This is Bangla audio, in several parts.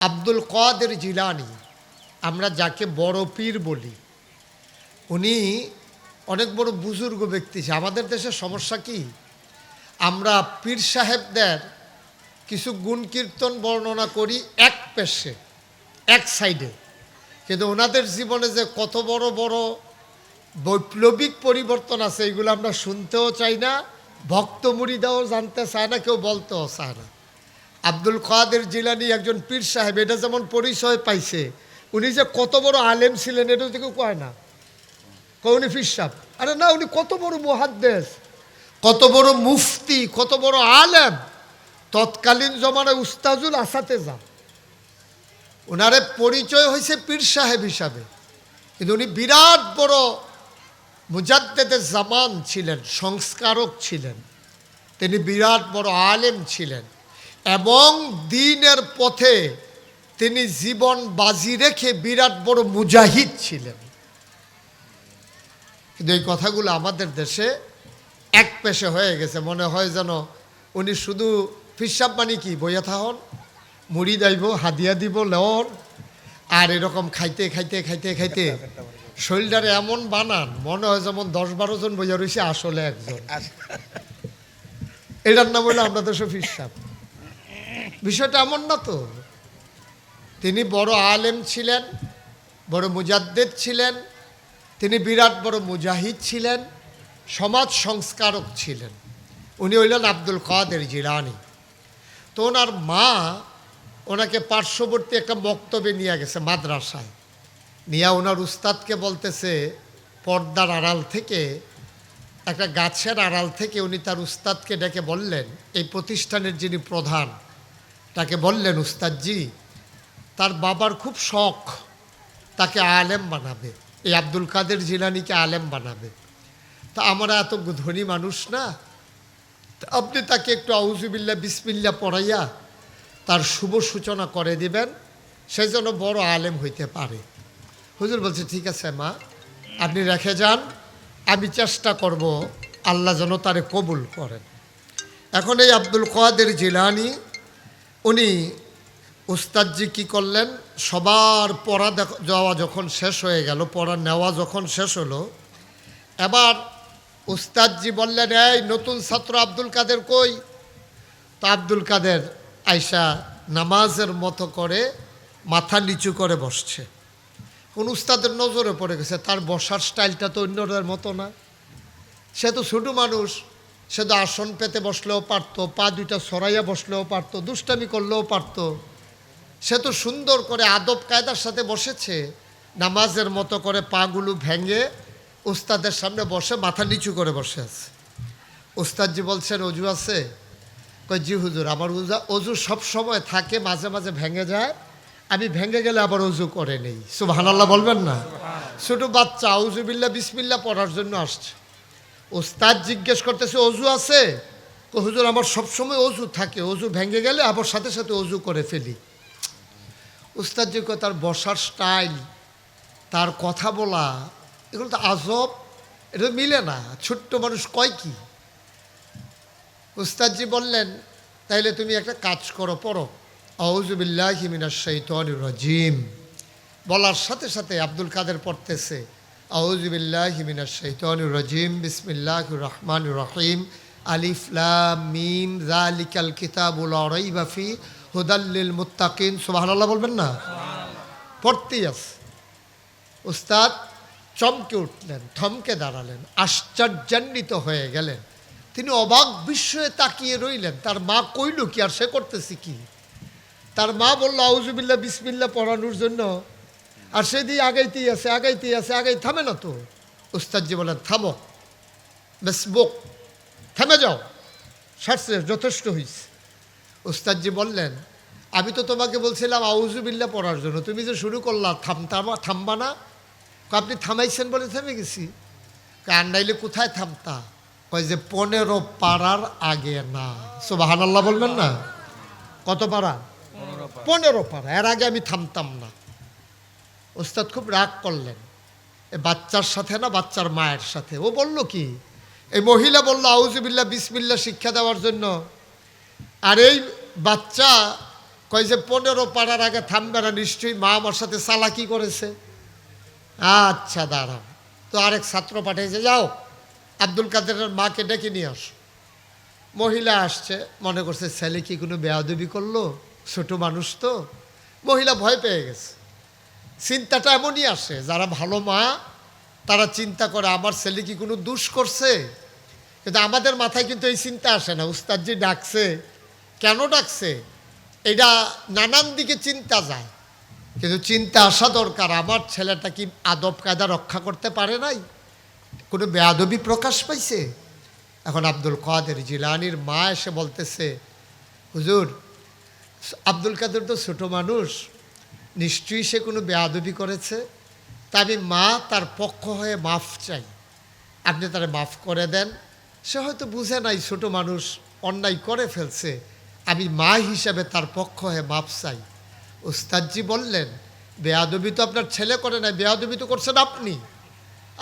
আব্দুল কাদের জিলানী, আমরা যাকে বড় পীর বলি, উনি অনেক বড় বুজুর্গ ব্যক্তি। আমাদের দেশের সমস্যা কি, আমরা পীর সাহেবদের কিছু গুণ কীর্তন বর্ণনা করি এক পেশে, এক সাইডে, কিন্তু ওনাদের জীবনে যে কত বড় বড় বৈপ্লবিক পরিবর্তন আছে এইগুলো আমরা শুনতেও চাই না, ভক্ত মুরিদাও জানতে চায় না, কেউ বলতেও চায় না। আব্দুল কাদের জিলানী একজন পীর সাহেব, এটা যেমন পরিচয় পাইছে, উনি যে কত বড় আলেম ছিলেন এটা তো কেউ কয় না, উনি পীর সাহেব। আরে না, উনি কত বড় মুহাদ্দিস, কত বড় মুফতি, কত বড় আলেম, তৎকালীন জমানায় উস্তাজুল আসাতেজা। ওনারে পরিচয় হয়েছে পীর সাহেব হিসাবে, কিন্তু উনি বিরাট বড় মুজাদ্দেদে জামান ছিলেন, সংস্কারক ছিলেন, তিনি বিরাট বড় আলেম ছিলেন এবং দ্বীনের পথে তিনি জীবন বাজি রেখে বিরাট বড় মুজাহিদ ছিলেন। কিন্তু এই কথাগুলো আমাদের দেশে এক পেশে হয়ে গেছে, মনে হয় যেন উনি শুধু ফিসাব মানে কি বইয়া থাহন, মুড়ি দাইব, হাদিয়া দিব লেওর, আর এরকম খাইতে খাইতে খাইতে খাইতে শরীরটারে এমন বানান মনে হয় যেমন 10-12 জন বইয়া রয়েছে, আসলে একজন। এটার নাম হইলো আমরা দেশে ফিসাব। বিষয়টা এমন না তো। তিনি বড় আলেম ছিলেন, বড় মুজাদ্দেদ ছিলেন, তিনি বিরাট বড় মুজাহিদ ছিলেন, সমাজ সংস্কারক ছিলেন। উনি হইলেন আব্দুল কাদের জিলানী। তো ওনার মা ওনাকে পার্শ্ববর্তী একটা মক্তবে নিয়ে গেছে, মাদ্রাসায় নিয়ে ওনার উস্তাদকে বলতেছে, পর্দার আড়াল থেকে, একটা গাছের আড়াল থেকে উনি তার উস্তাদকে ডেকে বললেন, এই প্রতিষ্ঠানের যিনি প্রধান তাকে বললেন, উস্তাদজি, তার বাবার খুব শখ তাকে আলেম বানাবে, এই আব্দুল কাদের জিলানীকে আলেম বানাবে। তা আমরা এত ধনী মানুষ না, আপনি তাকে একটু আউযুবিল্লাহ বিসমিল্লাহ পড়াইয়া তার শুভ সূচনা করে দিবেন, সে যেন বড় আলেম হইতে পারে। হুজুর বলছে, ঠিক আছে মা, আপনি রেখে যান, আমি চেষ্টা করব আল্লাহ যেন তারে কবুল করেন। এখন এই আব্দুল কাদের জিলানী, উনি উস্তাদজি কি করলেন, সবার পড়া যাওয়া যখন শেষ হয়ে গেল, পড়া নেওয়া যখন শেষ হলো, এবার উস্তাদজি বললেন, এই নতুন ছাত্র আব্দুল কাদের কই? তো আব্দুল কাদের আয়সা নামাজের মতো করে মাথা নিচু করে বসছে। কোন উস্তাদের নজরে পড়ে গেছে, তার বসার স্টাইলটা তো অন্যদের মতো না। সে তো ছোটো মানুষ, সে তো আসন পেতে বসলেও পারতো, পা দুইটা সরাইয়া বসলেও পারতো, দুষ্টামি করলেও পারতো। সে তো সুন্দর করে আদব কায়দার সাথে বসেছে, নামাজের মতো করে পাগুলো ভেঙে উস্তাদের সামনে বসে মাথা নিচু করে বসে আছে। উস্তাদজি বলছেন, অজু আছে? কই, জি হুজুর, আমার অজু সব সময় থাকে, মাঝে মাঝে ভেঙে যায়, আমি ভেঙে গেলে আবার অজু করে নেই। সুবহানাল্লাহ বলবেন না? ছোটো বাচ্চা আউযুবিল্লাহ বিসমিল্লাহ পড়ার জন্য আসছে। উস্তাদ জিজ্ঞেস করতেছে, অজু আছে? তো হুজুর, আমার সবসময় অজু থাকে, অজু ভেঙে গেলে আবার সাথে সাথে অজু করে ফেলি। উস্তাদজি তার বসার স্টাইল, তার কথা বলা, এগুলো তো আজব, এটা মিলে না, ছোট্ট মানুষ কয় কি? উস্তাদজি বললেন, তাইলে তুমি একটা কাজ করো, পড়ো আউযু বিল্লাহি মিনাশ শাইতানির রাজিম। বলার সাথে সাথে আব্দুল কাদের পড়তেছে, আউযু বিল্লাহি মিনাশ শাইতানির রাজিম, বিসমিল্লাহির রহমানির রহিম, আলিফ লাম মিম যালিকাল কিতাবু লা রাইবা ফি হুদাল লিল মুত্তাকিন। সুবহানাল্লাহ বলবেন না? পড়তেই আছে। উস্তাদ চমকে উঠলেন, থমকে দাঁড়ালেন, আশ্চর্যান্বিত হয়ে গেলেন। তিনি অবাক বিস্ময়ে তাকিয়ে রইলেন, তার মা কইল কি আর সে করতেছে কি? তার মা বলল আউযুবিল্লাহ বিসমিল্লাহ পড়ানোর জন্য, আর সে দিয়ে আগাইতেই আছে, আগাইতেই আছে, আগাই থামে না তো। উস্তাদজি বলেন, থামো, বেসবুক, থেমে যাও, সারছে, যথেষ্ট হয়েছে। উস্তাদজি বললেন, আমি তো তোমাকে বলছিলাম আউযুবিল্লাহ পড়ার জন্য, তুমি যে শুরু করলা থামবা না? আপনি থামাইছেন বলে থেমে গেছি। কান্নাইলে কোথায় থামতা? কয় যে 15 পারার আগে না। সুবহানাল্লাহ বলবেন না? কত পারা? 15 পারা, এর আগে আমি থামতাম না। ওস্তাদ খুব রাগ করলেন, এ বাচ্চার সাথে না, বাচ্চার মায়ের সাথে। ও বলল কি, এই মহিলা বলল আউযুবিল্লাহ বিসমিল্লাহ শিক্ষা দেওয়ার জন্য, আর এই বাচ্চা কয় যে 15 পাড়ার আগে থামবে না, নিশ্চয়ই মা আমার সাথে চালাকি করেছে। আচ্ছা দাঁড়াও, তো আরেক ছাত্র পাঠিয়েছে, যাও আব্দুল কাদেরের মাকে ডেকে নিয়ে আস। মহিলা আসছে, মনে করছে ছেলে কি কোনো বেয়াদবি করলো, ছোট মানুষ তো। মহিলা ভয় পেয়ে গেছে। চিন্তাটা এমনই আসে, যারা ভালো মা তারা চিন্তা করে আমার ছেলে কি কোনো দোষ করছে। কিন্তু আমাদের মাথায় কিন্তু এই চিন্তা আসে না, উস্তাদজি ডাকছে, কেন ডাকছে, এটা নানান দিকে চিন্তা যায়। কিন্তু চিন্তা আসা দরকার, আমার ছেলেটা কি আদব কায়দা রক্ষা করতে পারে নাই, কোনো বেয়াদবি প্রকাশ পাইছে। এখন আব্দুল কাদের জিলানির মা এসে বলতেছে, হুজুর আব্দুল কাদের তো ছোট মানুষ, নিশ্চয়ই সে কোনো বেয়াদবি করেছে, তা আমি মা তার পক্ষ হয়ে মাফ চাই, আপনি তারে মাফ করে দেন। সে হয়তো বুঝে নাই ছোট মানুষ অন্যায় করে ফেলছে, আমি মা হিসাবে তার পক্ষ হয়ে মাফ চাই। উস্তাদজি বললেন, বেয়াদবি তো আপনার ছেলে করে নাই, বেয়াদবি তো করছেন আপনি।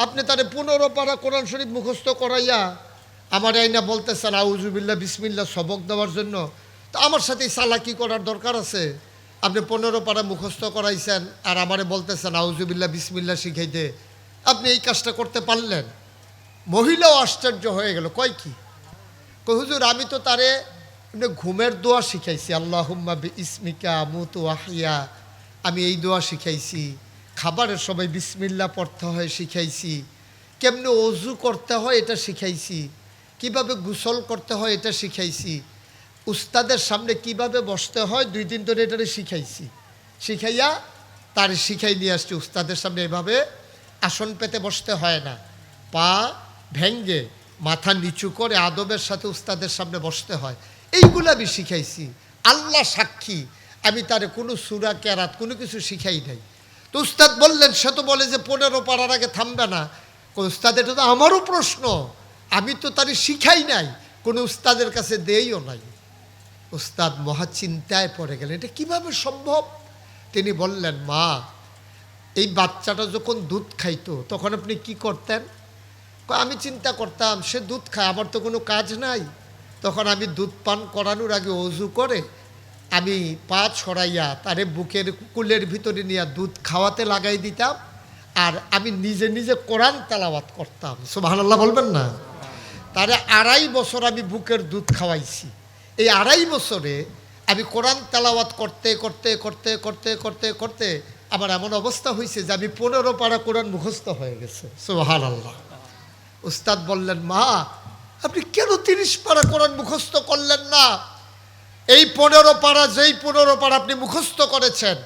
আপনি তারে 15 পারা কোরআন শরীফ মুখস্থ করাইয়া আমার আইনা বলতেছেন আউজুবিল্লাহ বিসমিল্লাহ সবক দেওয়ার জন্য, তো আমার সাথে চালাকি করার দরকার আছে? আপনি 15 পারা মুখস্থ করাইছেন আর আমারে বলতেছেন আউজুবিল্লাহ বিসমিল্লাহ শিখাইতে, আপনি এই কাজটা করতে পারলেন? মহিলাও আশ্চর্য হয়ে গেল, কয় কি? কই হুজুর আমি তো তারে ঘুমের দোয়া শিখাইছি, আল্লাহুম্মা বিইসমিকা আমুতু ওয়াহিয়া, আমি এই দোয়া শিখাইছি। খাবারের সময় বিসমিল্লাহ পড়তে হয় শিখাইছি, কেমনে অজু করতে হয় এটা শিখাইছি, কিভাবে গোসল করতে হয় এটা শিখাইছি, উস্তাদের সামনে কিভাবে বসতে হয় 2 দিন ধরে এটা শিখাইছি। শিখাইয়া তার শিখাই নিয়ে আসছি, উস্তাদের সামনে এভাবে আসন পেতে বসতে হয় না, পা ভেঙ্গে মাথা নিচু করে আদবের সাথে উস্তাদের সামনে বসতে হয়, এইগুলো আমি শিখাইছি। আল্লাহ সাক্ষী, আমি তারে কোনো সূরা কেরাত কোনো কিছু শিখাই নাই। তো উস্তাদ বললেন, সে তো বলে যে 15 পারার আগে থামবে না। উস্তাদ এটা তো আমারও প্রশ্ন, আমি তো তারে শিখাই নাই, কোনো উস্তাদের কাছে দেইও নাই। উস্তাদ মহা চিন্তায় পড়ে গেলেন, এটা কিভাবে সম্ভব? তিনি বললেন, মা এই বাচ্চাটা যখন দুধ খাইতো তখন আপনি কি করতেন? আমি চিন্তা করতাম সে দুধ খায়, আমার তো কোনো কাজ নাই, তখন আমি দুধ পান করানোর আগে অজু করে আমি পা ছড়াইয়া তারে বুকের কুলের ভিতরে নিয়ে দুধ খাওয়াতে লাগাই দিতাম, আর আমি নিজে নিজে কোরআন তেলাওয়াত করতাম। সুবহানাল্লাহ বলবেন না? তারে 2.5 বছর আমি বুকের দুধ খাওয়াইছি। এই 2.5 বছরে আমি কোরআন তেলাওয়াত করতে করতে করতে করতে করতে করতে আমার এমন অবস্থা হয়েছে যে আমি 15 পারা কোরআন মুখস্থ হয়ে গেছে। সুবহানাল্লাহ। উস্তাদ বললেন, মা আপনি কেন 30 পারা কোরআন মুখস্থ করলেন না? এই 15 পারা, যেই 15 পারা আপনি মুখস্থ করেছেন,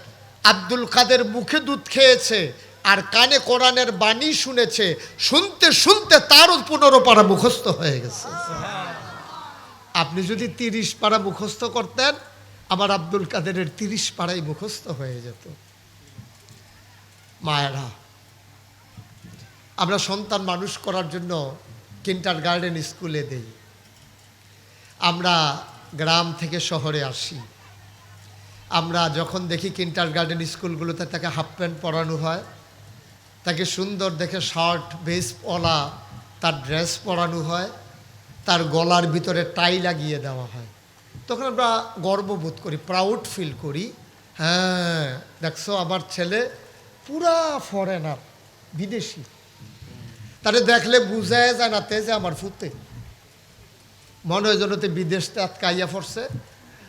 আব্দুল কাদের মুখে দুধ খেয়েছে আর কানে কোরআনের বাণী শুনেছে, শুনতে শুনতে তারও 15 পারা মুখস্থ হয়ে গেছে। আপনি যদি 30 পারা মুখস্থ করতেন, আমার আব্দুল কাদেরের 30 পারাই মুখস্থ হয়ে যেত। মায়েরা, আমরা সন্তান মানুষ করার জন্য কিন্ডারগার্টেন স্কুলে দেই। আমরা গ্রাম থেকে শহরে আসি, আমরা যখন দেখি কিন্ডারগার্টেন স্কুলগুলোতে তাকে হাফ প্যান্ট পরানো হয়, তাকে সুন্দর দেখে শার্ট বেসওয়ালা তার ড্রেস পরানো হয়, তার গলার ভিতরে টাই লাগিয়ে দেওয়া হয়, তখন আমরা গর্ববোধ করি, প্রাউড ফিল করি। হ্যাঁ দেখছো আমার ছেলে পুরা ফরেনার, বিদেশি, তারে দেখলে বুঝায় যায় না যে আমার ফুতে মনে হয় জনতে বিদেশটা আটকাইয়া পড়ছে।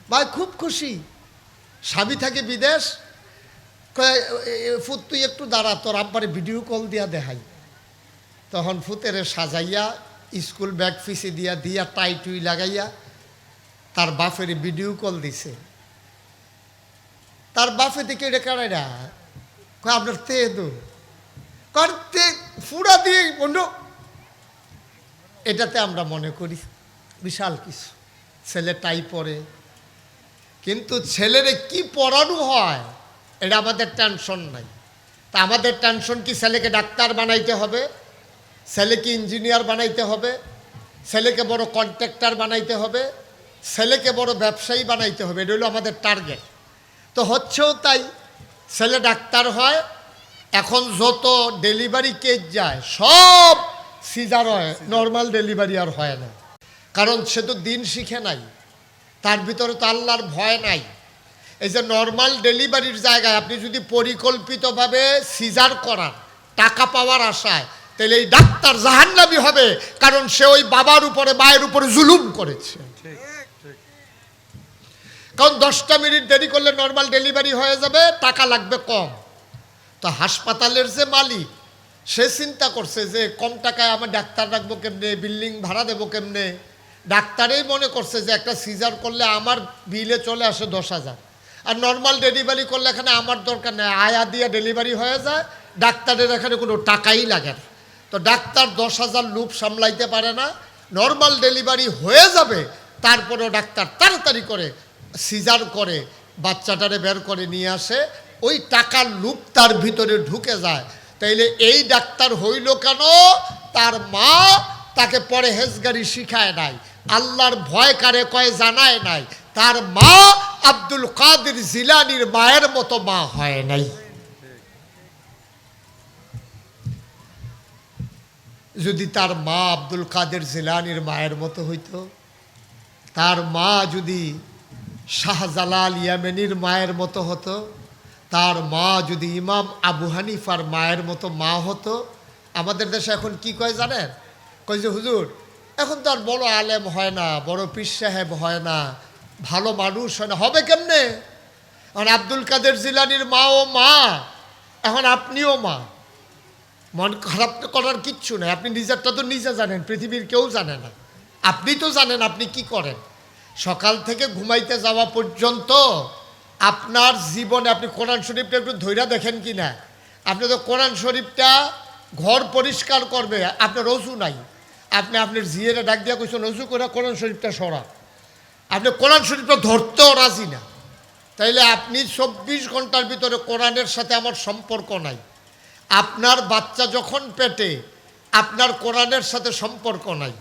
ভাই খুব খুশি, স্বামী থাকে বিদেশ, ফুত তুই একটু দাঁড়া, তোর আব্বারে ভিডিও কল দিয়া দেখাই। তখন ফুতেরে সাজাইয়া স্কুল ব্যাগ ফিসে দিয়া দিয়া টাই টুই লাগাইয়া তার বাপের ভিডিও কল দিছে। তার বাপে দিকে এটা কারাইরা আপনার তে করতে ফুড়া দিয়ে বন্ধু, এটাতে আমরা মনে করি বিশাল কিছু। ছেলে টাই পরে, কিন্তু ছেলেরে কি পড়ানো হয় এটা আমাদের টেনশন নাই। তা আমাদের টেনশন কি ছেলেকে ডাক্তার বানাইতে হবে, ছেলেকে ইঞ্জিনিয়ার বানাইতে হবে, ছেলেকে বড় কন্ট্রাক্টর বানাইতে হবে, ছেলেকে বড় ব্যবসায়ী বানাইতে হবে, এটা হলো আমাদের টার্গেট। তো হচ্ছেও তাই, ছেলে ডাক্তার হয়, এখন যত ডেলিভারি কেস যায় সব সিজার হয়, নর্মাল ডেলিভারি আর হয় না, কারণ সে তো দিন শিখে নাই, তার ভিতরে তো আল্লাহর ভয় নাই। এই যে নর্মাল ডেলিভারির জায়গায় আপনি যদি পরিকল্পিতভাবে সিজার করান টাকা পাওয়ার আশায়, তাহলে এই ডাক্তার জাহান্নামী হবে, কারণ সে ওই বাবার উপরে মায়ের উপরে জুলুম করেছে। কারণ 10টা মিনিট দেরি করলে নর্মাল ডেলিভারি হয়ে যাবে, টাকা লাগবে কম। তো হাসপাতালের যে মালিক সে চিন্তা করছে যে কম টাকায় আমার ডাক্তার রাখবো কেমনে, বিল্ডিং ভাড়া দেবো কেমনে। ডাক্তারেই মনে করছে যে একটা সিজার করলে আমার বিলে চলে আসে 10,000, আর নর্মাল ডেলিভারি করলে এখানে আমার দরকার নেই, আয়া দিয়ে ডেলিভারি হয়ে যায়, ডাক্তারের এখানে কোনো টাকাই লাগে না। তো ডাক্তার 10,000 লোভ সামলাইতে পারে না, নর্মাল ডেলিভারি হয়ে যাবে তারপরেও ডাক্তার তাড়াতাড়ি করে সিজার করে বাচ্চাটারে বের করে নিয়ে আসে, ওই টাকার লোভ তার ভিতরে ঢুকে যায়। তাইলে এই ডাক্তার হইল কেন? তার মা তাকে পরহেজগারি শিখায় নাই, আল্লাহর ভয় কারে কয় জানায় নাই, তার মা আব্দুল কাদের জিলানীর মায়ের মতো মা হয় নাই। যদি তার মা আব্দুল কাদের জিলানীর মায়ের মতো হইতো, তার মা যদি শাহজালাল ইয়ামেনির মায়ের মতো হতো, তার মা যদি ইমাম আবু হানিফার মায়ের মতো মা হতো, আমাদের দেশে এখন কি কয় জানেন? কয় যে হুজুর এখন তো আর বড় আলেম হয় না, বড় পীর সাহেব হয় না, ভালো মানুষ হয় না, হবে কেমনে? এখন আব্দুল কাদের জিলানীর মাও মা, এখন আপনিও মা। মন খারাপ করার কিচ্ছু নেই, আপনি নিজেরটা তো নিজে জানেন, পৃথিবীর কেউ জানে না। আপনি তো জানেন আপনি কি করেন। সকাল থেকে ঘুমাইতে যাওয়া পর্যন্ত আপনার জীবনে আপনি কোরআন শরীফটা একটু ধৈর্য দেখেন কি না? আপনি তো কোরআন শরীফটা ঘর পরিষ্কার করবে, আপনার অজু নাই, আপনি আপনার জিয়েরা ডাক দিয়া কইছেন অজু করে কোরআন শরীফটা সরা, আপনি কোরআন শরীফটা ধরতেও রাজি না। তাইলে আপনি 24 ঘন্টার ভিতরে কোরআনের সাথে আমার সম্পর্ক নাই। আপনার বাচ্চা যখন পেটে, আপনার কোরআনের সাথে সম্পর্ক নাই।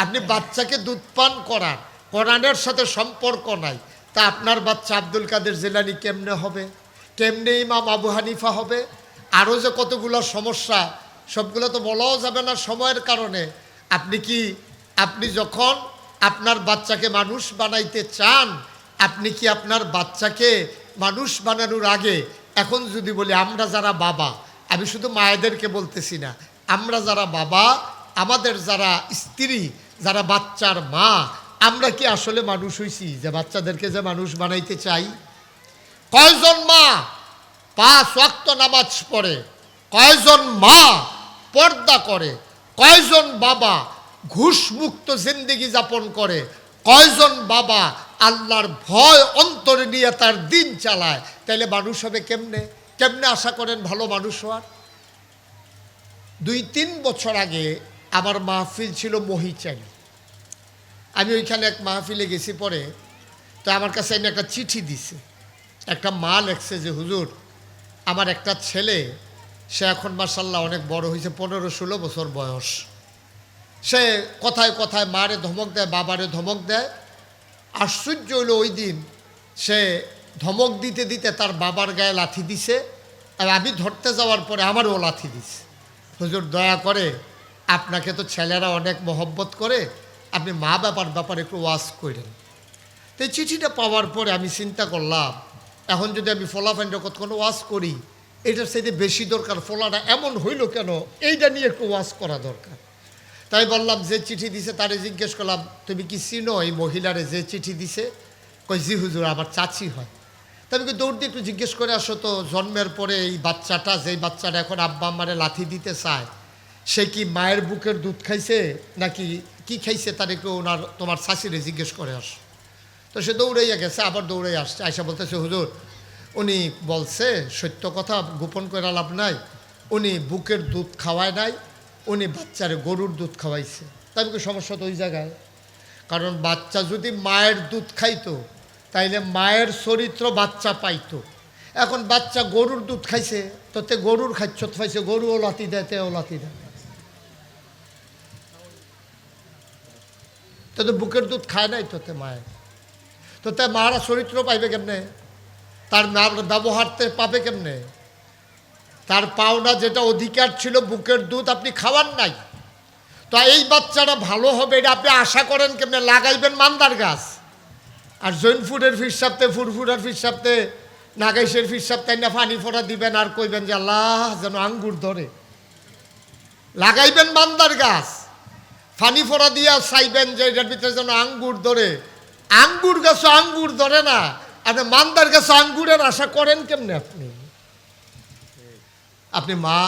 আপনি বাচ্চাকে দুধ পান করান, কোরআনের সাথে সম্পর্ক নাই। তা আপনার বাচ্চা আব্দুল কাদের জিলানী কেমনে হবে? কেমনে ইমাম আবু হানিফা হবে? আরও যে কতগুলো সমস্যা, সবগুলো তো বলাও যাবে না সময়ের কারণে। আপনি যখন আপনার বাচ্চাকে মানুষ বানাইতে চান, আপনি কি আপনার বাচ্চাকে মানুষ বানানোর আগে, এখন যদি বলি আমরা যারা বাবা, আমি শুধু মায়েদেরকে বলতেছি না, আমরা যারা বাবা, আমাদের যারা স্ত্রী, যারা বাচ্চার মা, আমরা কি আসলে মানুষ হইছি যে বাচ্চাদেরকে যে মানুষ বানাইতে চাই? কয়জন মা 5 ওয়াক্ত নামাজ পড়ে? কয়জন মা পর্দা করে? কয়জন বাবা ঘুষমুক্ত জিন্দেগি যাপন করে? কয়জন বাবা আল্লাহর ভয় অন্তরে নিয়ে তার দিন চালায়? তাইলে মানুষ হবে কেমনে? কেমনে আশা করেন ভালো মানুষ হওয়ার? 2-3 বছর আগে আমার মাহফিল ছিল মহিচালি। আমি ওইখানে এক মাহফিলে গেছি, পরে তো আমার কাছে এনে একটা চিঠি দিছে। একটা মা লেখছে যে হুজুর আমার একটা ছেলে, সে এখন মাশাআল্লাহ অনেক বড় হয়েছে, 15-16 বছর বয়স। সে কথায় কথায় মারে ধমক দেয়, বাবারে ধমক দেয়। আশ্চর্য হইল, ওই দিন সে ধমক দিতে দিতে তার বাবার গায়ে লাথি দিছে, আর আমি ধরতে যাওয়ার পরে আমারও লাথি দিছে। হুজুর দয়া করে, আপনাকে তো ছেলেরা অনেক মহব্বত করে, আপনি মা ব্যাপারে একটু ওয়াজ করেন। তো এই চিঠিটা পাওয়ার পরে আমি চিন্তা করলাম, এখন যদি আমি ফলাফাইনটা কতক্ষণ ওয়াজ করি, এটার সাথে বেশি দরকার, ফলাটা এমন হইল কেন, এইটা নিয়ে একটু ওয়াজ করা দরকার। তাই বললাম, যে চিঠি দিছে তারে জিজ্ঞেস করলাম, তুমি কি চিনো এই মহিলারে যে চিঠি দিছে? কই জি হুজুর, আমার চাচি হয়। তা আমি দৌড় দিয়ে একটু জিজ্ঞেস করে আসো তো, জন্মের পরে এই বাচ্চাটা, যেই বাচ্চাটা এখন আব্বা আম্মারে লাথি দিতে চায়, সে কি মায়ের বুকের দুধ খাইছে নাকি কি খাইছে, তার একটু তোমার শাশুড়ি জিজ্ঞেস করে আসো। তো সে দৌড়াইয়া গেছে, আবার দৌড়াই আসছে, আয়সা বলতেছে হুজুর উনি বলছে সত্য কথা, গোপন করে লাভ নাই, উনি বুকের দুধ খাওয়ায় নাই, উনি বাচ্চারে গরুর দুধ খাওয়াইছে। তাই কি সমস্যা তো ওই জায়গায়? কারণ বাচ্চা যদি মায়ের দুধ খাইতো তাইলে মায়ের চরিত্র বাচ্চা পাইতো। এখন বাচ্চা গরুর দুধ খাইছে, তো তে গরুর খাচ্ছ পাইছে, গরুও লাথি দেয়, তেও লাথি দেয়, তো বুকের দুধ খায় নাই তো তে মায়ের, তো তে মারা চরিত্র পাইবে কেমনে? তার মার ব্যবহারতে পাবে কেমনে? তার পাওনা যেটা অধিকার ছিল বুকের দুধ আপনি খাওয়ান নাই, তো এই বাচ্চাটা ভালো হবে এটা আপনি আশা করেন কেমনে? লাগাইবেন মান্দার গাছ, আর জৈনপুরের ফির সপ্তাহে ফুরফুরার ফির সপ্তাহে নাগাইশের ফির সপ্তাহে না পানি ফোড়া দিবেন আর কইবেন যে আল্লাহ যেন আঙ্গুর ধরে। লাগাইবেন মান্দার গাছ, ফানি ফোড়া দিয়া চাইবেন যে এটার ভিতরে যেন আঙ্গুর ধরে। আঙ্গুর গাছও আঙ্গুর ধরে না, আপনি মান্দার গাছে আঙ্গুরের আশা করেন কেমনে? আপনি মা,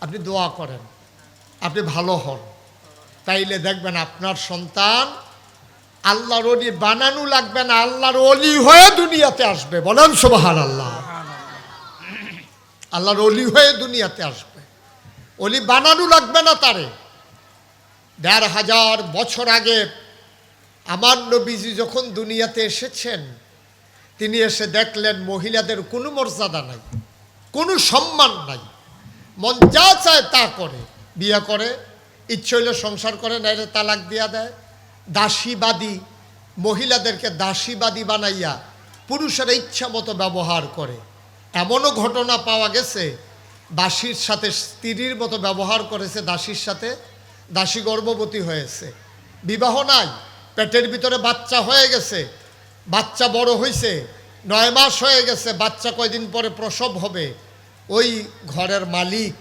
আপনি দোয়া করেন, আপনি ভালো হন, তাইলে দেখবেন আপনার সন্তান আল্লাহর ওলি বানানো লাগবে না, আল্লাহর ওলি হয়ে দুনিয়াতে আসবে। বলেন সুবহানাল্লাহ। আল্লাহর ওলি হয়ে দুনিয়াতে আসবে, ওলি বানানো লাগবে না তারে। ১৫০০ বছর আগে আমার নবীজি যখন দুনিয়াতে এসেছেন, তিনি এসে দেখলেন মহিলাদের কোনো মর্যাদা নাই, কোনো সম্মান নাই, মন যা চায় তা করে, বিয়ে করে, ইচ্ছে হইলে সংসার করে, নাইলে তালাক দিয়া দেয়। দাসীবাদী, মহিলাদেরকে দাসীবাদী বানাইয়া পুরুষেরা ইচ্ছা মতো ব্যবহার করে। এমনও ঘটনা পাওয়া গেছে, দাসীর সাথে স্ত্রীর মতো ব্যবহার করেছে, দাসীর সাথে, দাসী গর্ভবতী হয়েছে, বিবাহ নাই, পেটের ভিতরে বাচ্চা হয়ে গেছে, বাচ্চা বড় হয়েছে, 9 মাস হয়ে গেছে, বাচ্চা কয়দিন পরে প্রসব হবে। ওই ঘরের মালিক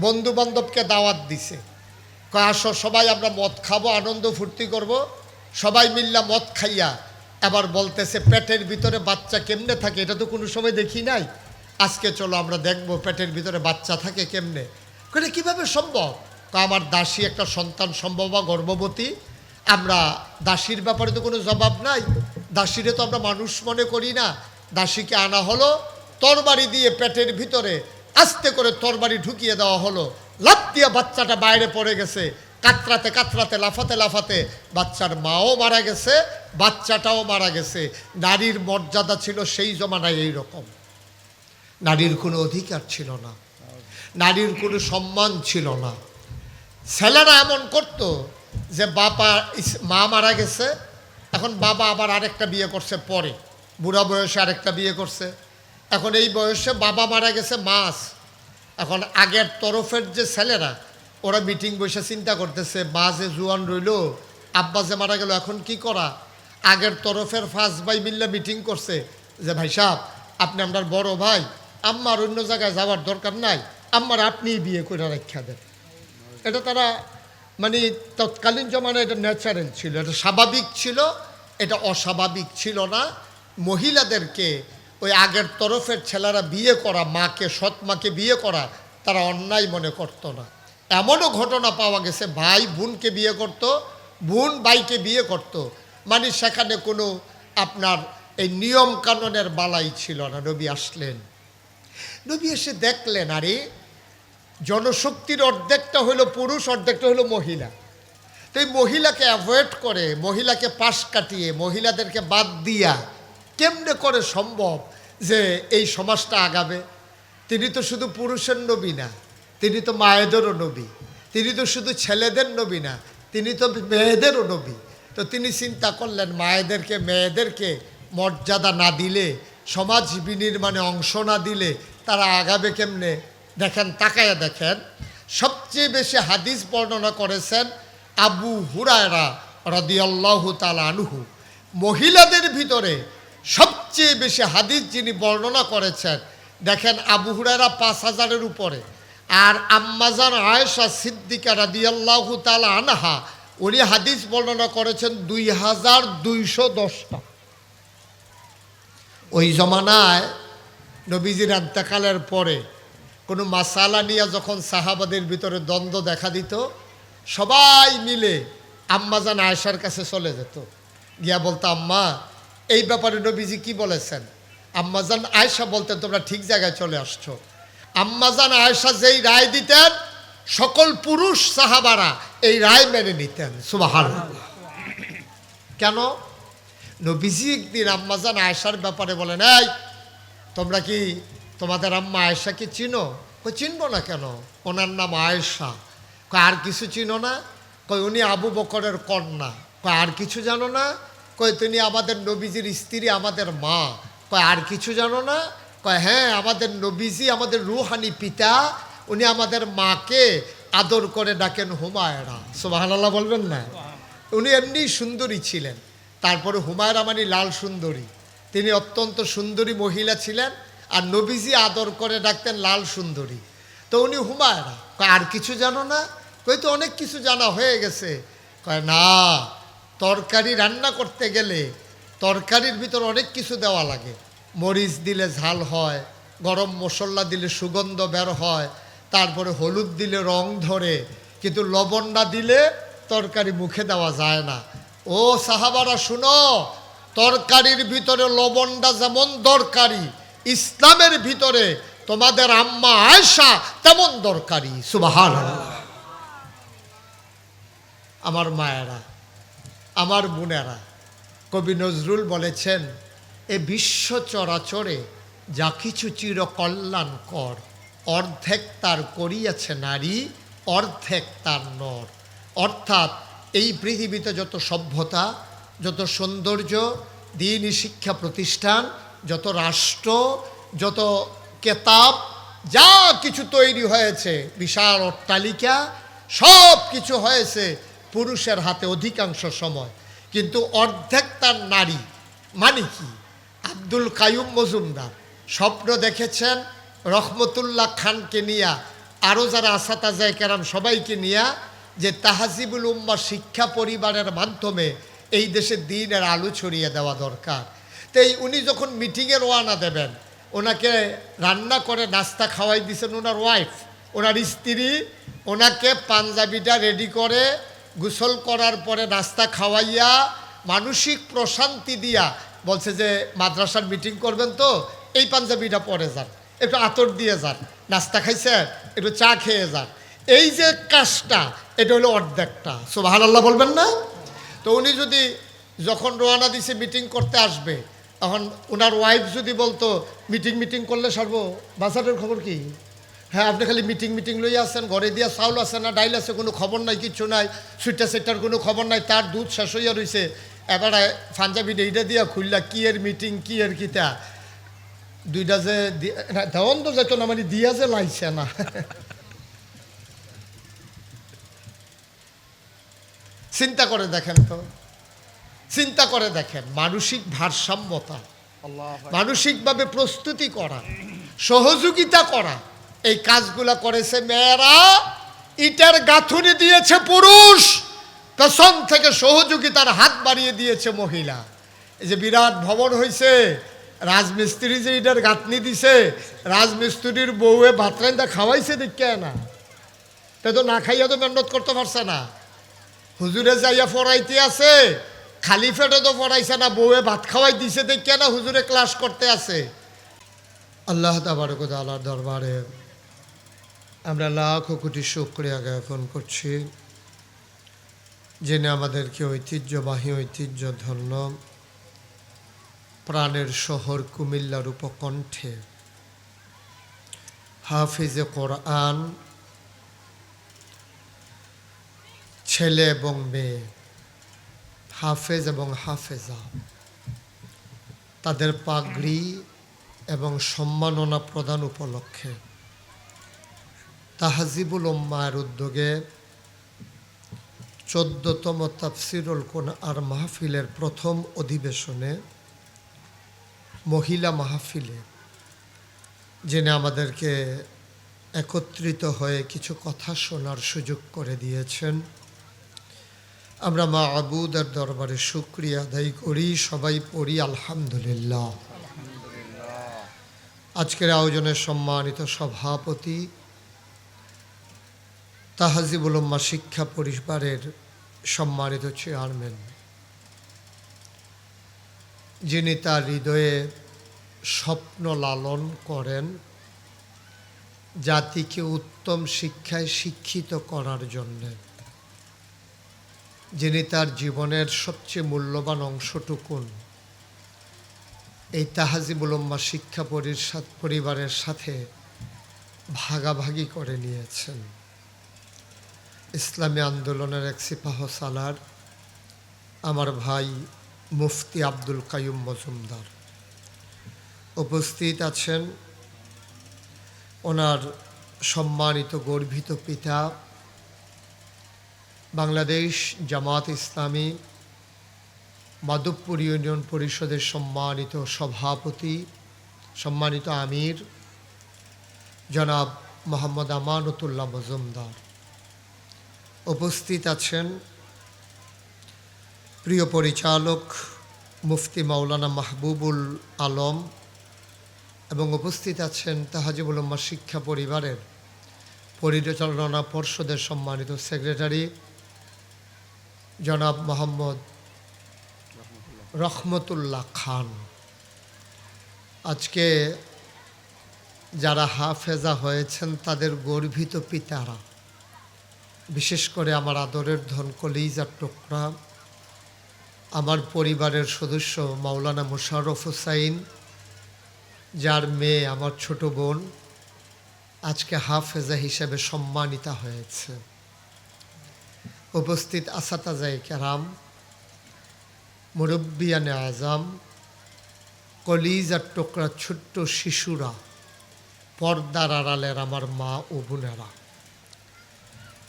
বন্ধু বান্ধবকে দাওয়াত দিছে, কয় আসো সবাই আমরা মদ খাবো, আনন্দ ফুর্তি করব। সবাই মিল্লা মদ খাইয়া এবার বলতেছে পেটের ভিতরে বাচ্চা কেমনে থাকে, এটা তো কোনো সময় দেখি নাই, আজকে চলো আমরা দেখবো পেটের ভিতরে বাচ্চা থাকে কেমনে। কয়ে কীভাবে সম্ভব? আমার দাসী একটা সন্তান সম্ভব বা গর্ভবতী, আমরা দাসীর ব্যাপারে তো কোনো জবাব নাই, দাসীরে তো আমরা মানুষ মনে করি না। দাসীকে আনা হলো, তরবারি দিয়ে পেটের ভিতরে আস্তে করে তরবারি ঢুকিয়ে দেওয়া হলো, লাফ দিয়ে বাচ্চাটা বাইরে পড়ে গেছে, কাতরাতে কাতরাতে লাফাতে লাফাতে বাচ্চার মাও মারা গেছে, বাচ্চাটাও মারা গেছে। নারীর মর্যাদা ছিল সেই জমানায় এই রকম, নারীর কোনো অধিকার ছিল না, নারীর কোনো সম্মান ছিল না। ছেলেরা এমন করত যে মা মারা গেছে, এখন বাবা আবার আরেকটা বিয়ে করছে, পরে বুড়া বয়সে আরেকটা বিয়ে করছে, এখন এই বয়সে বাবা মারা গেছে, মাস। এখন আগের তরফের যে ছেলেরা, ওরা মিটিং বসে চিন্তা করতেছে, মা যে জুয়ান রইল, আব্বা যে মারা গেল, এখন কি করা। আগের তরফের 5 ভাই মিল্লা মিটিং করছে যে ভাই সাহেব, আপনি আপনার বড় ভাই, আম্মার অন্য জায়গায় যাওয়ার দরকার নাই, আম্মার আপনিই বিয়ে করে রাখা দেন। এটা তারা মানে তৎকালীন জমানায় এটা ন্যাচারাল ছিল, এটা স্বাভাবিক ছিল, এটা অস্বাভাবিক ছিল না। মহিলাদেরকে ওই আগের তরফের ছেলেরা বিয়ে করা, মাকে, সৎ মাকে বিয়ে করা, তারা অন্যায় মনে করত না। এমনও ঘটনা পাওয়া গেছে, ভাই বোনকে বিয়ে করত, বোন ভাইকে বিয়ে করত, মানে সেখানে কোনো আপনার এই নিয়ম কানুনের বালাই ছিল না। নবী আসলেন, নবী এসে দেখলেন আরে জনশক্তির অর্ধেকটা হলো পুরুষ, অর্ধেকটা হলো মহিলা। তো এই মহিলাকে অ্যাভয়েড করে, মহিলাকে পাশ কাটিয়ে, মহিলাদেরকে বাদ দিয়া কেমনে করে সম্ভব যে এই সমাজটা আগাবে? তিনি তো শুধু পুরুষের নবী না, তিনি তো মায়েদেরও নবী, তিনি তো শুধু ছেলেদের নবী না, তিনি তো মেয়েদেরও নবী। তো তিনি চিন্তা করলেন মায়েদেরকে, মেয়েদেরকে মর্যাদা না দিলে, সমাজ বিনির্মাণে অংশ না দিলে তারা আগাবে কেমনে? দেখেন, তাকায়া দেখেন, সবচেয়ে বেশি হাদিস বর্ণনা করেছেন আবু হুরায়রা রাদিয়াল্লাহু তাআলা আনহু। মহিলাদের ভিতরে সবচেয়ে বেশি হাদিস যিনি বর্ণনা করেছেন, দেখেন আবু হুরায়রা 5000-এর উপরে, আর আম্মাজান আয়েশা সিদ্দিকা রাদিয়াল্লাহু তাআলা আনহা, উনি হাদিস বর্ণনা করেছেন 2210টা। ওই জমানায় নবীজির ইন্তেকালের পরে কোনো মাসালা নিয়ে যখন সাহাবাদের ভিতরে দ্বন্দ্ব দেখা দিত, সবাই মিলে আম্মাজান আয়েশার কাছে চলে যেত, গিয়া বলতো আম্মা এই ব্যাপারে নবীজি কি বলেছেন। আম্মাজান আয়েশা বলতেন তোমরা ঠিক জায়গায় চলে আসছো। আম্মাজান আয়েশা যেই রায় দিতেন, সকল পুরুষ সাহাবারা এই রায় মেনে নিতেন। সুবহানাল্লাহ। কেন? নবীজি একদিন আম্মাজান আয়েশার ব্যাপারে বলেন, এই তোমরা কি তোমাদের আম্মা আয়েশাকে চিনো? কই চিনবো না কেন, ওনার নাম আয়েশা। কয় আর কিছু চিনো না? কই উনি আবু বকরের কন্যা। কয় আর কিছু জানো না? কয় তিনি আমাদের নবীজির স্ত্রী, আমাদের মা। কয় আর কিছু জানো না? কয় হ্যাঁ, আমাদের নবীজি আমাদের রুহানি পিতা, উনি আমাদের মাকে আদর করে ডাকেন হুমায়রা। সুবহানাল্লাহ বলবেন না? উনি এমনি সুন্দরী ছিলেন। তারপরে হুমায়রা মানে লাল সুন্দরী, তিনি অত্যন্ত সুন্দরী মহিলা ছিলেন, আর নবীজি আদর করে ডাকতেন লাল সুন্দরী। তো উনি হুমায়রা। কয় আর কিছু জানো না? কই তো অনেক কিছু জানা হয়ে গেছে। কয় না, তরকারি রান্না করতে গেলে তরকারির ভিতর অনেক কিছু দেওয়া লাগে। মরিচ দিলে ঝাল হয়, গরম মশলা দিলে সুগন্ধ বের হয়, তারপরে হলুদ দিলে রং ধরে, কিন্তু লবণ না দিলে তরকারি মুখে দেওয়া যায় না। ও সাহাবারা শুনো, তরকারির ভিতরে লবণটা যেমন দরকারি, ইসলামের ভিতরে তোমাদের আম্মা আয়েশা তেমন দরকারি। সুবহানাল্লাহ। আমার মায়েরা, আমার বোনেরা, কবি নজরুল বলেছেন, এ বিশ্ব চরাচরে যা কিছু চিরকল্যাণকর, অর্ধেক তার করিয়াছে নারী, অর্ধেক তার নর। অর্থাৎ এই পৃথিবীতে যত সভ্যতা, যত সৌন্দর্য, দ্বীনি শিক্ষা প্রতিষ্ঠান, যত রাষ্ট্র, যত কেতাব, যা কিছু তৈরি হয়েছে, বিশাল অট্টালিকা, সব কিছু হয়েছে পুরুষের হাতে অধিকাংশ সময়, কিন্তু অর্ধেক তার নারী। মানে কি? আব্দুল কাইয়ুম মজুমদার স্বপ্ন দেখেছেন রহমতুল্লাহ খানকে নিয়া, আরও যারা আসাতাজায়ে কেরাম সবাইকে নিয়া, যে তাহজিবুল উম্মাহ শিক্ষা পরিবারের মাধ্যমে এই দেশে দ্বীনের আলো ছড়িয়ে দেওয়া দরকার। তো উনি যখন মিটিংয়ে রওনা দেবেন, ওনাকে রান্না করে নাস্তা খাওয়াই দিয়েছেন ওনার ওয়াইফ, ওনার স্ত্রী। ওনাকে পাঞ্জাবিটা রেডি করে গোসল করার পরে নাস্তা খাওয়াইয়া মানসিক প্রশান্তি দিয়া বলছে যে মাদ্রাসার মিটিং করবেন তো এই পাঞ্জাবিটা পরে যান, একটু আতর দিয়ে যান, নাস্তা খাইছেন একটু চা খেয়ে যান। এই যে কাজটা, এটা হলো অর্ধেকটা। সুবহানাল্লাহ বলবেন না? তো উনি যদি যখন রওনা দিছে মিটিং করতে আসবে, তখন ওনার ওয়াইফ যদি বলতো মিটিং করলে সর্ব বাজারের খবর কি? হ্যাঁ, আপনি খালি মিটিং লইয়া আছেন, ঘরে দিয়া চাউল আছে না ডাইল আছে, কোনো খবর নাই, কিচ্ছু নাই, সুইটা সেটার কোনো খবর নাই, তার দুধ শেষ হইয়া রয়েছে, এবারে পাঞ্জাবি এইটা দিয়া খুললা কি এর মিটিং, কি এর কিতা, দুইটা যে দেওয়ান তো যেত না, মানে দিয়া যে লাইছে না। চিন্তা করে দেখেন তো, চিন্তা করে দেখেন, মানসিক ভারসাম্যতা, মানসিকভাবে প্রস্তুতি করা, সহযোগিতা করা, এই কাজগুলা করেছে মেয়েরা। ইটার গাঁথুনি দিয়েছে পুরুষ, পেছন থেকে সহযোগিতার হাত বাড়িয়ে দিয়েছে মহিলা। এই যে বিরাট ভবন হয়েছে, রাজমিস্ত্রি যে ইটার গাঁথনি দিছে, রাজমিস্ত্রির বউয়ে ভাত রান্দা খাওয়াইছে দেখে না, তা তো না খাইয়া তো মেহনত করতে পারছে না। হুজুরে যাইয়া পড়াইতে আছে, খালি পেটে তো পড়াইছে না, বউয়ে ভাত খাওয়াই দিছে দেখে না, হুজুরে ক্লাস করতে আছে। আল্লাহ তাবারক ওয়া তাআলার দরবারে আমরা লাখো কোটি শুকরিয়া জ্ঞাপন করছি, যিনি আমাদেরকে ঐতিহ্যবাহী, ঐতিহ্যধন্য প্রাণের শহর কুমিল্লার উপকণ্ঠে হাফিজে কোরআন, ছেলে এবং মেয়ে, হাফেজ এবং হাফেজা, তাদের পাগড়ি এবং সম্মাননা প্রদান উপলক্ষে তাহজিবুল উম্মাহর উদ্যোগে 14তম তাফসিরুল কোরআন মাহফিলের প্রথম অধিবেশনে, মহিলা মাহফিলে, যিনি আমাদেরকে একত্রিত হয়ে কিছু কথা শোনার সুযোগ করে দিয়েছেন, আমরা মা'বুদের দরবারে শুকরিয়া আদায় করি, সবাই পড়ি আলহামদুলিল্লাহ। আজকের আয়োজনের সম্মানিত সভাপতি, তাহজিবুল উম্মাহ শিক্ষা পরিবারের সম্মানিত চেয়ারম্যান, যিনি তার হৃদয়ে স্বপ্ন লালন করেন জাতিকে উত্তম শিক্ষায় শিক্ষিত করার জন্যে, যিনি তার জীবনের সবচেয়ে মূল্যবান অংশটুকুন এই তাহজিবুল উম্মাহ শিক্ষা পরিবারের সাথে ভাগাভাগি করে নিয়েছেন। ইসলামী আন্দোলনের এক সিপাহ সালার আমার ভাই মুফতি আব্দুল কাইয়ুম মজুমদার উপস্থিত আছেন। ওনার সম্মানিত গর্বিত পিতা, বাংলাদেশ জামাত ইসলামী মাধবপুর ইউনিয়ন পরিষদের সম্মানিত সভাপতি, সম্মানিত আমির জনাব মোহাম্মদ আমানতুল্লাহ মজুমদার, উপস্থিত আছেন প্রিয় পরিচালক মুফতি মাওলানা মাহবুবুল আলম এবং উপস্থিত আছেন তাহাজিবুল উম্মাহ শিক্ষা পরিবারের পরিচালনা পর্ষদের সম্মানিত সেক্রেটারি জনাব মোহাম্মদ রহমতুল্লাহ খান। আজকে যারা হাফেজা হয়েছেন তাদের গর্বিত পিতারা, বিশেষ করে আমার আদরের ধন কলিজার টুকরা আমার পরিবারের সদস্য মাওলানা মোশাররফ হোসাইন, যার মেয়ে আমার ছোট বোন আজকে হাফেজা হিসেবে সম্মানিতা হয়েছে। উপস্থিত আসাতাজায়ে কেরাম, মুরব্বিয়ানে আজম, কলিজার টুকরা ছোট্ট শিশুরা, পর্দার আড়ালের আমার মা ও বোনেরা,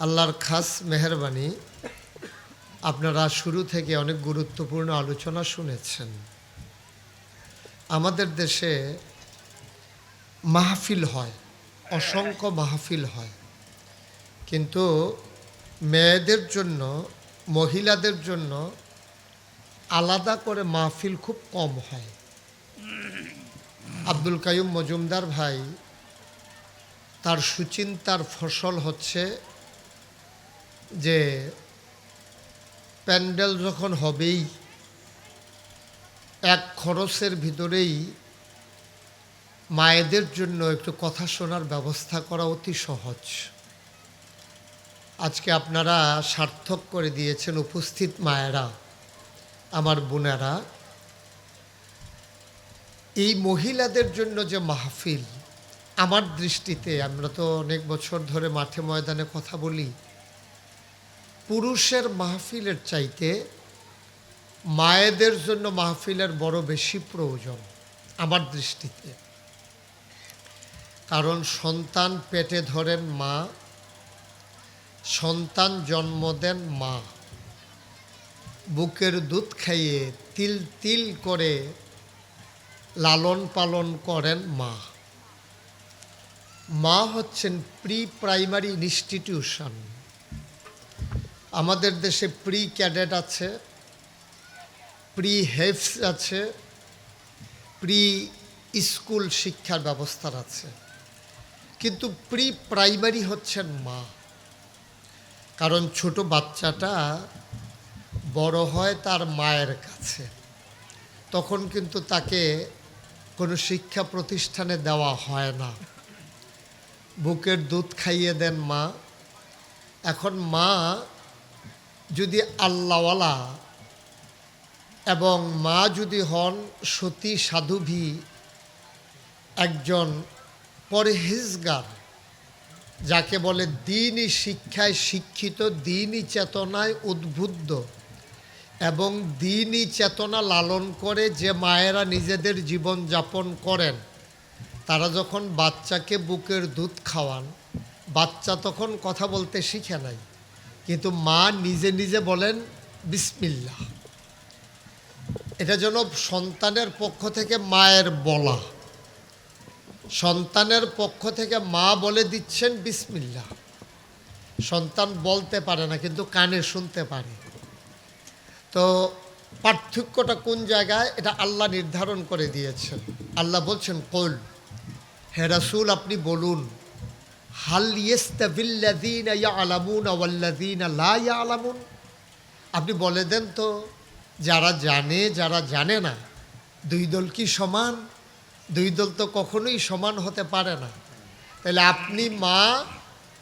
আল্লাহর খাস মেহেরবানি, আপনারা শুরু থেকে অনেক গুরুত্বপূর্ণ আলোচনা শুনেছেন। আমাদের দেশে মাহফিল হয়, অসংখ্য মাহফিল হয়, কিন্তু মেয়েদের জন্য, মহিলাদের জন্য আলাদা করে মাহফিল খুব কম হয়। আব্দুল কাইয়ুম মজুমদার ভাই তার সুচিন্তার ফসল হচ্ছে যে প্যান্ডেল যখন হবেই এক খরচের ভিতরেই মায়েদের জন্য একটু কথা শোনার ব্যবস্থা করা অতি সহজ। আজকে আপনারা সার্থক করে দিয়েছেন উপস্থিত মায়েরা, আমার বোনেরা। এই মহিলাদের জন্য যে মাহফিল, আমার দৃষ্টিতে, আমরা তো অনেক বছর ধরে মাঠে ময়দানে কথা বলি, পুরুষের মাহফিলের চাইতে মায়েদের জন্য মাহফিলের বড় বেশি প্রয়োজন আমার দৃষ্টিতে। কারণ সন্তান পেটে ধরেন মা, সন্তান জন্ম দেন মা, বুকের দুধ খাইয়ে তিল তিল করে লালন পালন করেন মা। মা হচ্ছেন প্রি প্রাইমারি ইনস্টিটিউশন। আমাদের দেশে প্রি ক্যাডেট আছে, প্রি হেফস আছে, প্রি স্কুল শিক্ষার ব্যবস্থার আছে, কিন্তু প্রি প্রাইমারি হচ্ছেন মা। কারণ ছোট বাচ্চাটা বড় হয় তার মায়ের কাছে, তখন কিন্তু তাকে কোনো শিক্ষা প্রতিষ্ঠানে দেওয়া হয় না, বুকের দুধ খাইয়ে দেন মা। এখন মা যদি আল্লাহওয়ালা এবং মা যদি হন সতী সাধুভী, একজন পরহেজগার, যাকে বলে দ্বীনি শিক্ষায় শিক্ষিত, দ্বীনি চেতনায় উদ্বুদ্ধ এবং দ্বীনি চেতনা লালন করে যে মায়েরা নিজেদের জীবন যাপন করেন, তারা যখন বাচ্চাকে বুকের দুধ খাওয়ান, বাচ্চা তখন কথা বলতে শিখে নাই, কিন্তু মা নিজে নিজে বলেন বিসমিল্লাহ। এটা যেন সন্তানের পক্ষ থেকে মায়ের বলা, সন্তানের পক্ষ থেকে মা বলে দিচ্ছেন বিসমিল্লাহ। সন্তান বলতে পারে না, কিন্তু কানে শুনতে পারে। তো পার্থক্যটা কোন জায়গায়, এটা আল্লাহ নির্ধারণ করে দিয়েছেন। আল্লাহ বলছেন, কুল, হে রাসূল আপনি বলুন, হাল ইয়াস্তাবিল্লাযীনা ইয়ালামুনা ওয়াল্লাযীনা লা ইয়ালামুন, আপনি বলে দেন তো, যারা জানে যারা জানে না, দুই দল কি সমান? দুই দল তো কখনোই সমান হতে পারে না। তাহলে আপনি মা,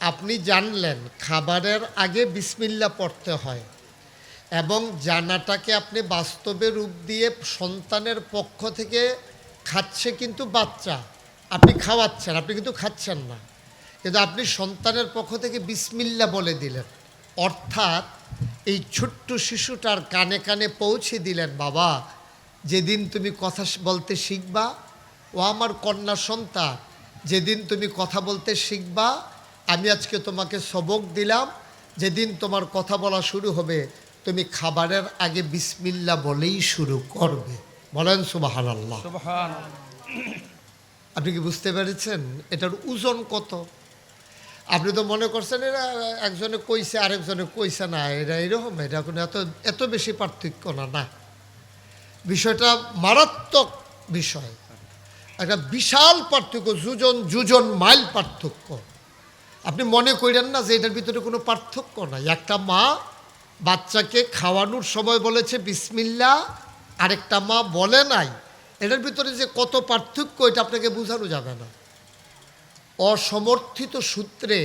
আপনি জানলেন খাবারের আগে বিসমিল্লাহ পড়তে হয়, এবং জানাটাকে আপনি বাস্তবে রূপ দিয়ে সন্তানের পক্ষ থেকে খাচ্ছে কিন্তু বাচ্চা, আপনি খাওয়াচ্ছেন, আপনি কিন্তু খাচ্ছেন না, কিন্তু আপনি সন্তানের পক্ষ থেকে বিসমিল্লাহ বলে দিলেন। অর্থাৎ এই ছোট্ট শিশুটার কানে কানে পৌঁছে দিলেন, বাবা যেদিন তুমি কথা বলতে শিখবা, ও আমার কন্যা সন্তান, যেদিন তুমি কথা বলতে শিখবা, আমি আজকে তোমাকে সবক দিলাম, যেদিন তোমার কথা বলা শুরু হবে তুমি খাবারের আগে বিসমিল্লাহ বলেই শুরু করবে। বলেন সুবহানাল্লাহ। আপনি কি বুঝতে পেরেছেন এটার ওজন কত? আপনি তো মনে করছেন এরা একজনে কইছে আরেকজনে কইছে না, এরা এরকম, এটা কোনো এত বেশি পার্থক্য না। না, বিষয়টা মারাত্মক বিষয়, একটা বিশাল পার্থক্য, যুজন মাইল পার্থক্য। আপনি মনে করেন না যে এটার ভিতরে কোনো পার্থক্য নাই। একটা মা বাচ্চাকে খাওয়ানোর সময় বলেছে বিসমিল্লাহ, আরেকটা মা বলে নাই। এটার ভিতরে যে কত পার্থক্য এটা আপনাকে বোঝানো যাবে না। অসমর্থিত সূত্রে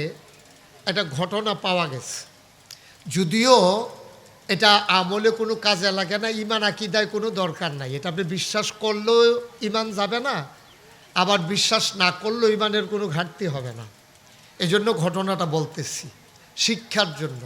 একটা ঘটনা পাওয়া গেছে, যদিও এটা আমলে কোনো কাজে লাগে না, ইমান আকিদায় কোনো দরকার নাই। এটা আপনি বিশ্বাস করলেও ইমান যাবে না, আবার বিশ্বাস না করলেও ইমানের কোনো ঘাটতি হবে না। এজন্য ঘটনাটা বলতেছি শিক্ষার জন্য।